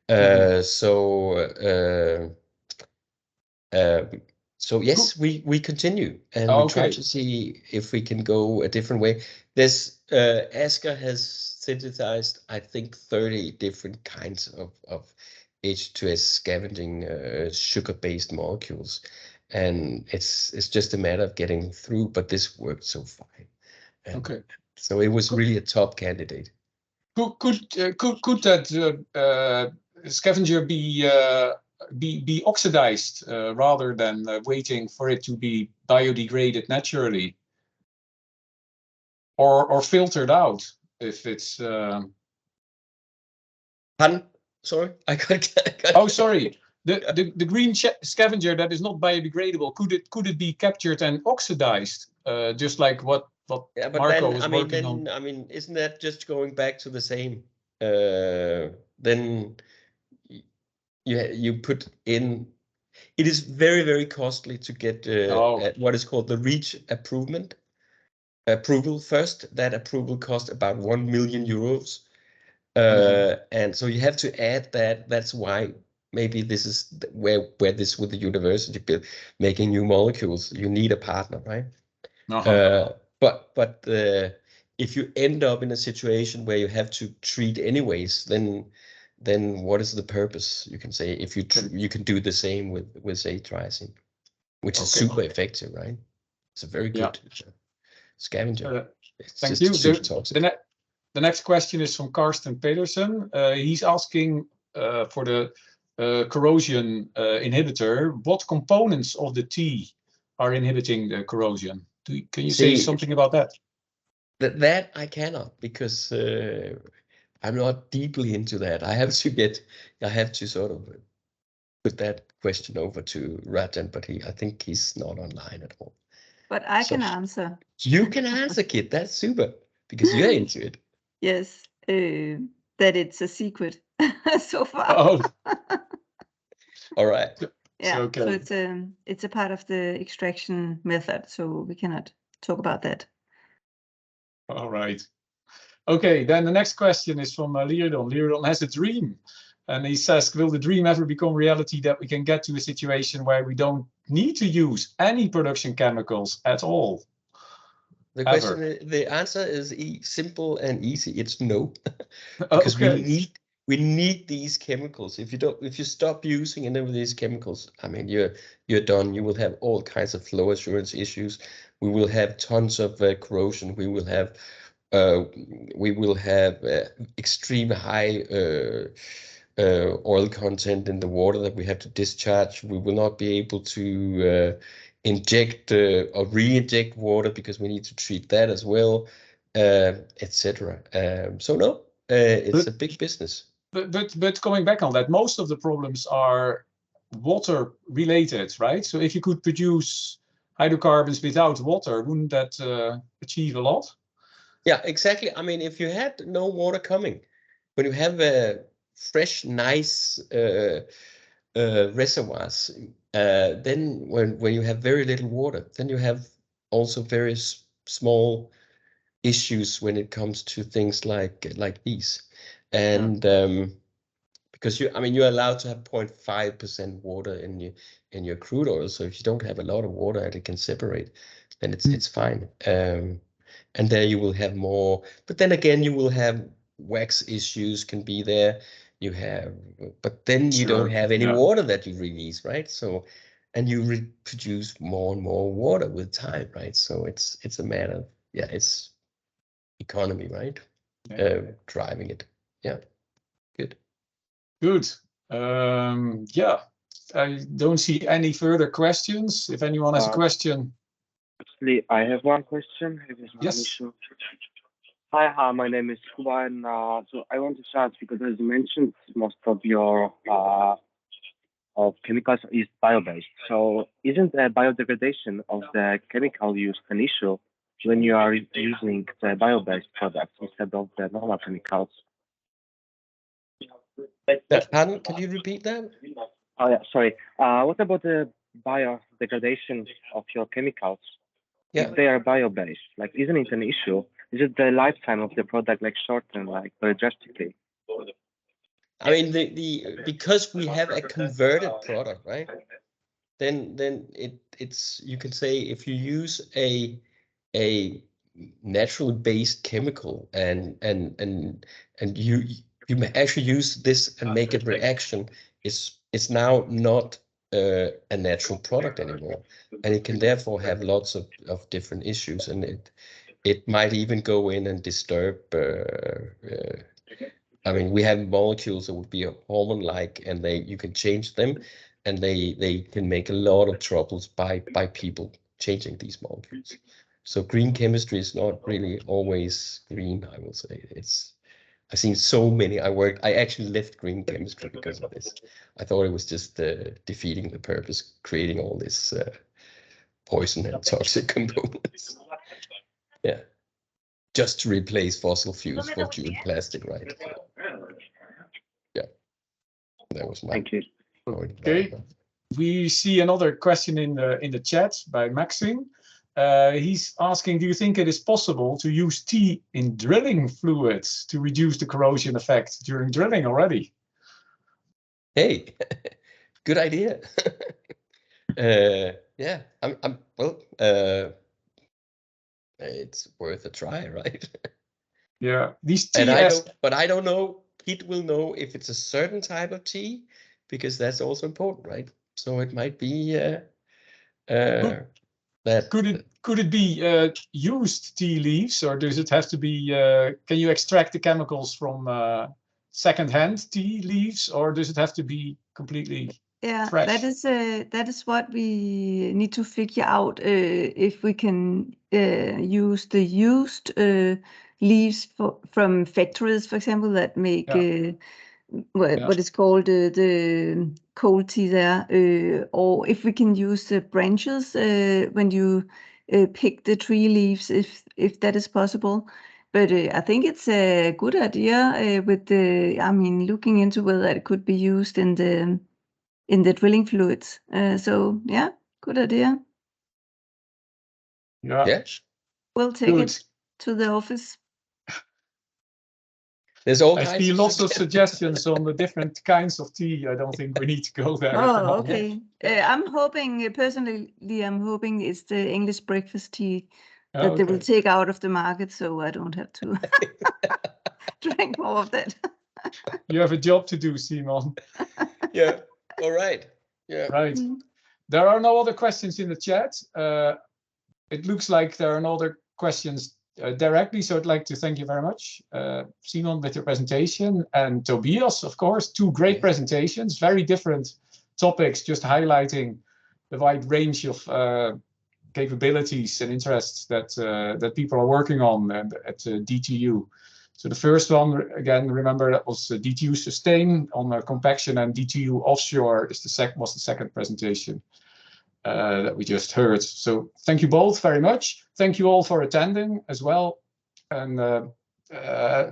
So yes, we continue, and we try to see if we can go a different way. This Asger has synthesized, I think, 30 different kinds of H2S scavenging sugar-based molecules, and it's just a matter of getting through. But this worked so fine. And so it was really a top candidate. Could that scavenger be oxidized rather than waiting for it to be biodegraded naturally, or filtered out if it's? Sorry, I got. Oh, sorry. The green scavenger that is not biodegradable, could it be captured and oxidized, just like what Marco was working on? I mean, isn't that just going back to the same? Then you put in. It is very, very costly to get what is called the REACH approval first. That approval cost about 1 million euros. And so you have to add that. That's why maybe this is where this with the university making new molecules, you need a partner, right? But if you end up in a situation where you have to treat anyways, then what is the purpose? You can say if you can do the same with say triazine, which is super effective, right? It's a very good scavenger. Thank you. The next question is from Karsten Pedersen. He's asking for the corrosion inhibitor, what components of the tea are inhibiting the corrosion? Can you say something about that? That I cannot, because I'm not deeply into that. I have to sort of put that question over to Rajan, but I think he's not online at all. But I can answer. You can answer, Kit. That's super, because you're into it. Yes, that it's a secret so far. Oh. All right. Yeah, so it's a part of the extraction method, so we cannot talk about that. All right. Okay, then the next question is from Liridon. Liridon has a dream. And he says, will the dream ever become reality that we can get to a situation where we don't need to use any production chemicals at all? The question, the answer is simple and easy. It's no, because Okay. we need these chemicals. If you stop using any of these chemicals, I mean, you're done. You will have all kinds of flow assurance issues. We will have tons of corrosion. We will have extreme high oil content in the water that we have to discharge. We will not be able to inject or re-inject water because we need to treat that as well, etc. So no, it's a big business. But coming back on that, most of the problems are water related, right? So if you could produce hydrocarbons without water, wouldn't that achieve a lot? Yeah, exactly. I mean, if you had no water coming, when you have fresh, nice reservoirs, then when you have very little water, then you have also very small issues when it comes to things like these. And because you're allowed to have 0.5% water in your crude oil. So if you don't have a lot of water and it can separate, then it's fine. And there you will have more, but then again, you will have wax issues can be there. But then you don't have any water that you release, right? So, and you produce more and more water with time, right? So it's a matter of, it's economy, right? Driving it. Yeah, good. Good. Yeah, I don't see any further questions. If anyone has a question. Actually, I have one question. Yes. Hi, my name is Kuba, and so I want to ask, because as you mentioned, most of your of chemicals is bio-based. So isn't the biodegradation of the chemical used an issue when you are using the bio-based products instead of the normal chemicals? Pardon, can you repeat that? Oh yeah, sorry. What about the biodegradation of your chemicals? Yeah. If they are bio-based, like, isn't it an issue? Is it the lifetime of the product like shortened like very drastically? I mean, because we have a converted product, right? Then it's you can say if you use a naturally based chemical and you actually use this and make a reaction, it's now not a natural product anymore, and it can therefore have lots of different issues, and it might even go in and disturb. I mean, we have molecules that would be hormone-like, and you can change them, and they can make a lot of troubles by people changing these molecules. So green chemistry is not really always green, I will say. I've seen so many. I actually left green chemistry because of this. I thought it was just defeating the purpose, creating all this poison and toxic components. Yeah, just to replace fossil fuels for tuned plastic, right? Yeah, that was my. Thank you. Okay, we see another question in the chat by Maxime. He's asking, do you think it is possible to use tea in drilling fluids to reduce the corrosion effect during drilling already? Hey, good idea. Yeah, it's worth a try, right? Yeah, these tea. But I don't know. Pete will know if it's a certain type of tea, because that's also important, right? So it might be that. Could it be used tea leaves, or does it have to be? Can you extract the chemicals from second-hand tea leaves, or does it have to be completely fresh? That is what we need to figure out, if we can use the used leaves from factories, for example, that make what is called the cold tea there, or if we can use the branches when you pick the tree leaves, if that is possible. But I think it's a good idea looking into whether it could be used in the drilling fluids. So yeah, good idea. Yeah. Yes. We'll take it to the office. There's all I kinds see of lots of suggestions on the different kinds of tea. I don't think we need to go there. at the Oh, moment. okay. I'm hoping, personally, I'm hoping it's the English breakfast tea that they will Okay. take out of the market, so I don't have to drink more of that. You have a job to do, Simon. Yeah. All right. Yeah. Right. Mm. There are no other questions in the chat. It looks like there are no other questions directly, so I'd like to thank you very much, Simon, with your presentation, and Tobias, of course. Two great presentations, very different topics, just highlighting the wide range of capabilities and interests that that people are working on at DTU. So the first one, again, remember that was DTU Sustain on compaction, and DTU Offshore is was the second presentation that we just heard. So thank you both very much. Thank you all for attending as well. And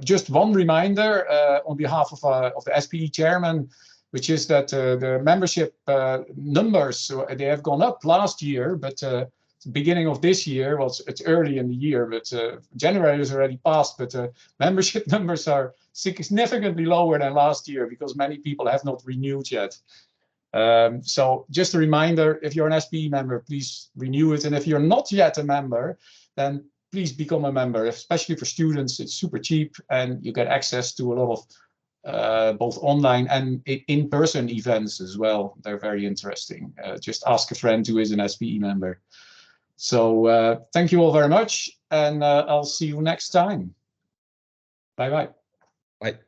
just one reminder on behalf of the SPE chairman, which is that the membership numbers, so they have gone up last year, but the beginning of this year, well, it's early in the year, but January is already passed, but membership numbers are significantly lower than last year because many people have not renewed yet. So just a reminder, if you're an SPE member, please renew it. And if you're not yet a member, then please become a member, especially for students. It's super cheap and you get access to a lot of both online and in-person events as well. They're very interesting. Just ask a friend who is an SPE member. So thank you all very much, and I'll see you next time. Bye-bye. Bye.